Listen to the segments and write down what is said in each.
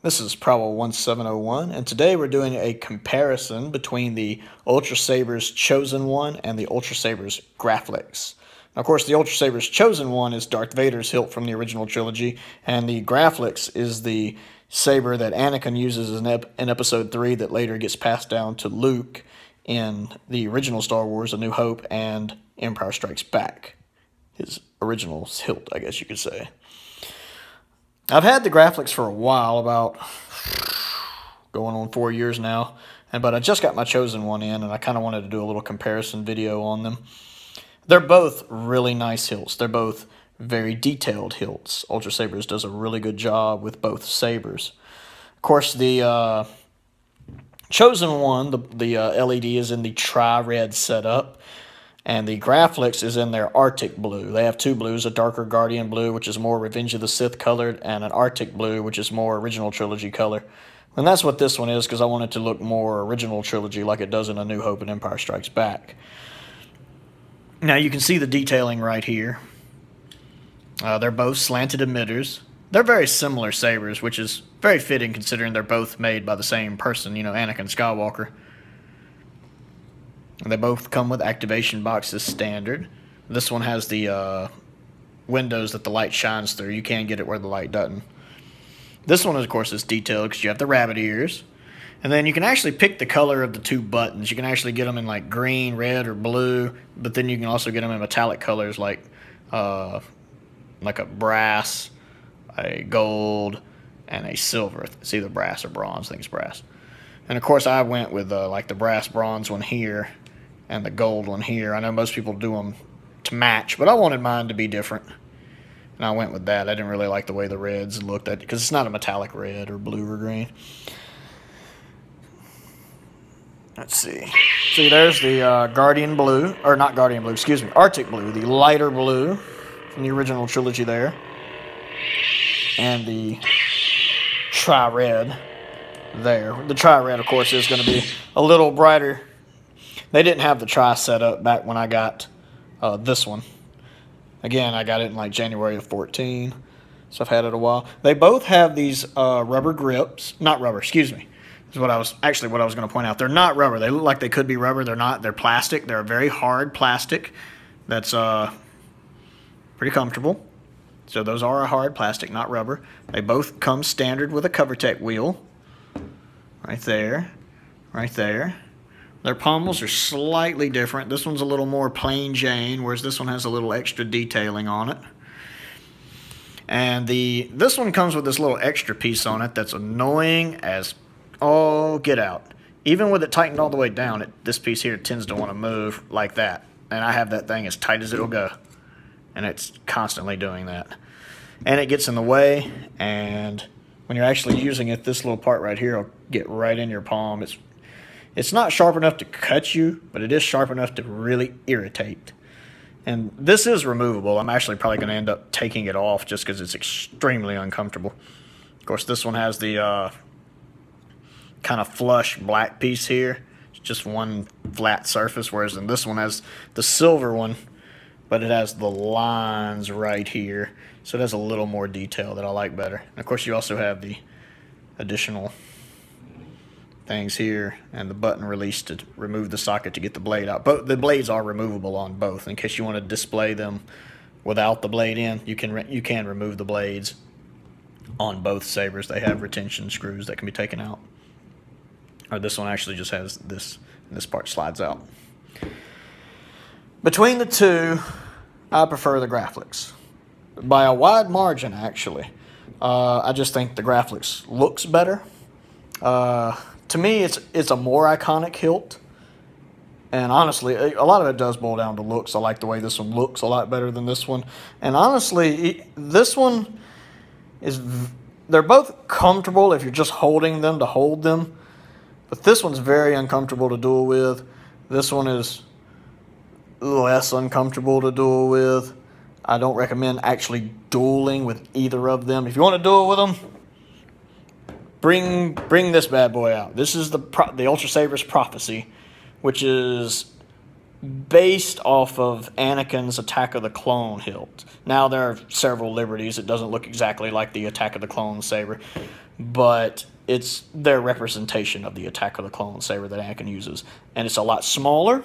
This is Prowl 1701, and today we're doing a comparison between the Ultrasabers Chosen One and the Ultrasabers Graflex. Now, of course, the Ultrasabers Chosen One is Darth Vader's hilt from the original trilogy, and the Graflex is the saber that Anakin uses in Episode 3 that later gets passed down to Luke in the original Star Wars, A New Hope, and Empire Strikes Back. His original hilt, I guess you could say. I've had the Graflex for a while, about going on 4 years now, but I just got my Chosen One in, and I kind of wanted to do a little comparison video on them. They're both really nice hilts. They're both very detailed hilts. Ultrasabers does a really good job with both sabers. Of course, the Chosen One, the LED is in the tri-red setup, and the Graflex is in their Arctic blue. They have two blues, a darker Guardian blue, which is more Revenge of the Sith colored, and an Arctic blue, which is more original trilogy color. And that's what this one is, because I want it to look more original trilogy like it does in A New Hope and Empire Strikes Back. Now you can see the detailing right here. They're both slanted emitters. They're very similar sabers, which is very fitting considering they're both made by the same person, you know, Anakin Skywalker. They both come with activation boxes standard. This one has the windows that the light shines through. You can get it where the light doesn't. This one, of course, is detailed because you have the rabbit ears. And then you can actually pick the color of the two buttons. You can actually get them in like green, red, or blue. But then you can also get them in metallic colors like a brass, a gold, and a silver. It's either brass or bronze. I think it's brass. And of course, I went with like the brass bronze one here and the gold one here. I know most people do them to match, but I wanted mine to be different, and I went with that. I didn't really like the way the reds looked at it because it's not a metallic red or blue or green. Let's see. See, there's the Guardian blue, or not Guardian blue, excuse me, Arctic blue, the lighter blue from the original trilogy there, and the tri-red there. The tri-red, of course, is going to be a little brighter. They didn't have the tri set up back when I got this one. Again, I got it in like January of 14, so I've had it a while. They both have these rubber grips. Not rubber, excuse me. This is what I was going to point out. They're not rubber. They look like they could be rubber. They're not. They're plastic. They're a very hard plastic that's pretty comfortable. So those are a hard plastic, not rubber. They both come standard with a CoverTech wheel. Right there. Right there. Their pommels are slightly different. This one's a little more plain Jane, whereas this one has a little extra detailing on it. And this one comes with this little extra piece on it that's annoying as all get out. Even with it tightened all the way down, this piece here tends to want to move like that. And I have that thing as tight as it'll go. And it's constantly doing that. And it gets in the way, and when you're actually using it, this little part right here will get right in your palm. It's not sharp enough to cut you, but it is sharp enough to really irritate. And this is removable. I'm actually probably going to end up taking it off just because it's extremely uncomfortable. Of course, this one has the kind of flush black piece here. It's just one flat surface, whereas in this one has the silver one, but it has the lines right here. So it has a little more detail that I like better. And of course, you also have the additional things here and the button release to remove the socket to get the blade out. But the blades are removable on both. In case you want to display them without the blade in, you can remove the blades on both sabers. They have retention screws that can be taken out. Or this one actually just has this, and this part slides out. Between the two, I prefer the Graflex. By a wide margin, actually. I just think the Graflex looks better. To me, it's a more iconic hilt. And honestly, a lot of it does boil down to looks. I like the way this one looks a lot better than this one. And honestly, this one is... They're both comfortable if you're just holding them to hold them. But this one's very uncomfortable to duel with. This one is less uncomfortable to duel with. I don't recommend actually dueling with either of them. If you want to duel with them, bring this bad boy out. This is the Ultrasabers Prophecy, which is based off of Anakin's Attack of the Clone hilt. Now, there are several liberties. It doesn't look exactly like the Attack of the Clone saber. but it's their representation of the Attack of the Clone Saber that Anakin uses. And it's a lot smaller,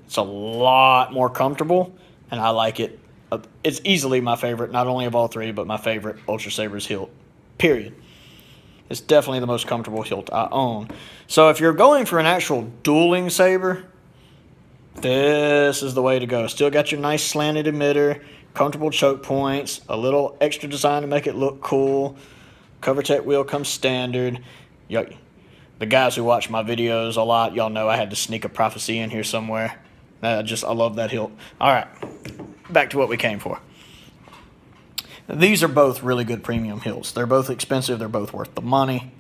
it's a lot more comfortable, and I like it. It's easily my favorite, not only of all three, but my favorite Ultrasabers hilt, period. It's definitely the most comfortable hilt I own. So if you're going for an actual dueling saber, this is the way to go. Still got your nice slanted emitter, comfortable choke points, a little extra design to make it look cool. CoverTech wheel comes standard. The guys who watch my videos a lot, y'all know I had to sneak a prophecy in here somewhere. I love that hilt. All right, back to what we came for. These are both really good premium hilts. They're both expensive. They're both worth the money.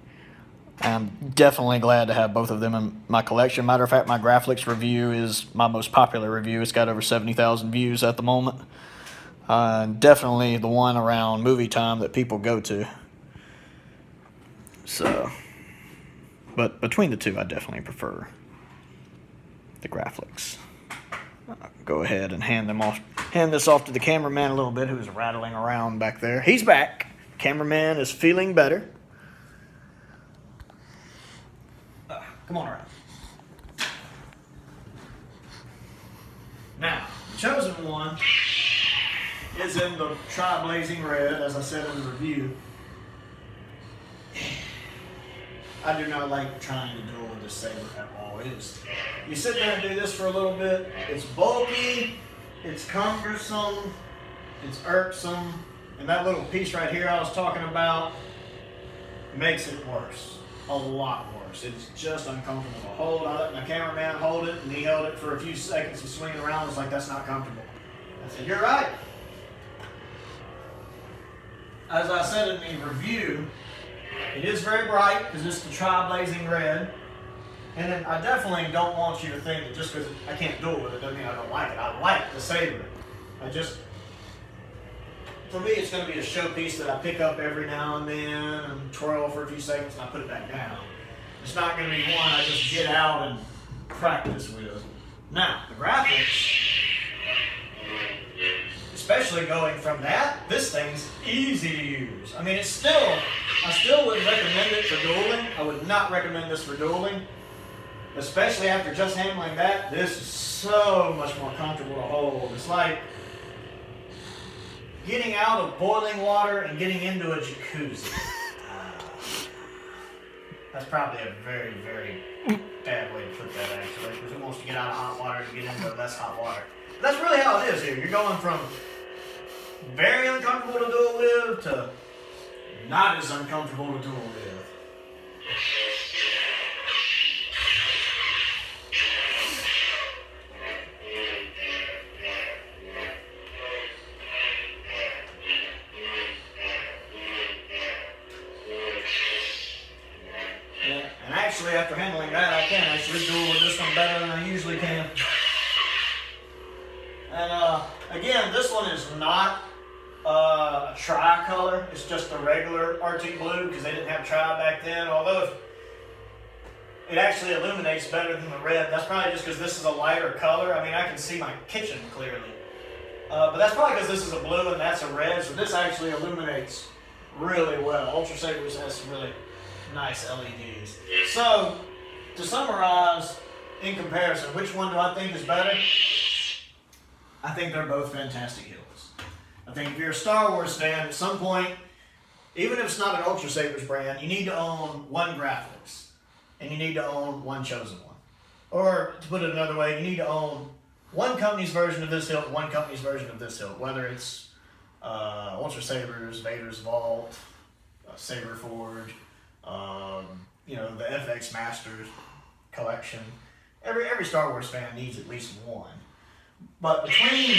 I'm definitely glad to have both of them in my collection. Matter of fact, my Graflex review is my most popular review. It's got over 70,000 views at the moment. Definitely the one around movie time that people go to. So, but between the two, I definitely prefer the Graflex. I'll go ahead and hand this off to the cameraman a little bit, who's rattling around back there. He's back. Cameraman is feeling better. Come on around. Now, the chosen one is in the tri-blazing red, as I said in the review. I do not like trying to duel with this saber at all. You sit there and do this for a little bit. It's bulky, it's cumbersome, it's irksome, and that little piece right here I was talking about makes it worse. A lot worse. It's just uncomfortable to hold. I let my cameraman hold it, and he held it for a few seconds and swinging around. I was like, that's not comfortable. I said, you're right. As I said in the review, it is very bright because it's the tri-blazing red. And then I definitely don't want you to think that just because I can't duel with it doesn't mean I don't like it. I like the saber. For me, it's going to be a showpiece that I pick up every now and then and twirl for a few seconds and I put it back down. It's not going to be one I just get out and practice with. Now, the Graflex, especially going from that, this thing's easy to use. I mean, I still wouldn't recommend it for dueling. I would not recommend this for dueling. Especially after just handling that, this is so much more comfortable to hold. It's like getting out of boiling water and getting into a jacuzzi. That's probably a very, very bad way to put that, actually, because who wants to get out of hot water and get into less hot water? But that's really how it is here. You're going from very uncomfortable to duel with to not as uncomfortable to duel with. Actually, after handling that, I can actually duel with this one better than I usually can. And again, this one is not a tri-color. It's just a regular Arctic blue because they didn't have tri back then. Although it actually illuminates better than the red. That's probably just because this is a lighter color. I mean, I can see my kitchen clearly. But that's probably because this is a blue and that's a red. So this actually illuminates really well. Ultrasabers has some really nice LEDs. So, to summarize, in comparison, which one do I think is better? I think they're both fantastic hilts. I think if you're a Star Wars fan, at some point, even if it's not an Ultrasabers brand, you need to own one Graflex, and you need to own one Chosen one. Or, to put it another way, you need to own one company's version of this hilt, one company's version of this hilt, whether it's Ultrasabers, Vader's Vault, Saber Forge, you know, the FX Masters collection. Every Star Wars fan needs at least one. But between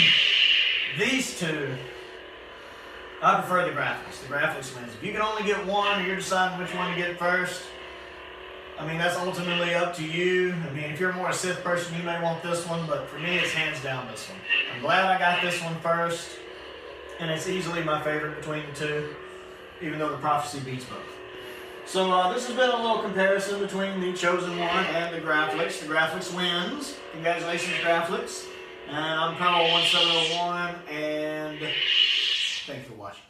these two, I prefer the Graflex. The Graflex wins. If you can only get one, or you're deciding which one to get first, I mean, that's ultimately up to you. I mean, if you're more a Sith person, you may want this one, but for me, it's hands down this one. I'm glad I got this one first, and it's easily my favorite between the two, even though the prophecy beats both. So this has been a little comparison between the Chosen One and the Graflex. The Graflex wins. Congratulations, Graflex. And I'm Prowl 1701, and thanks for watching.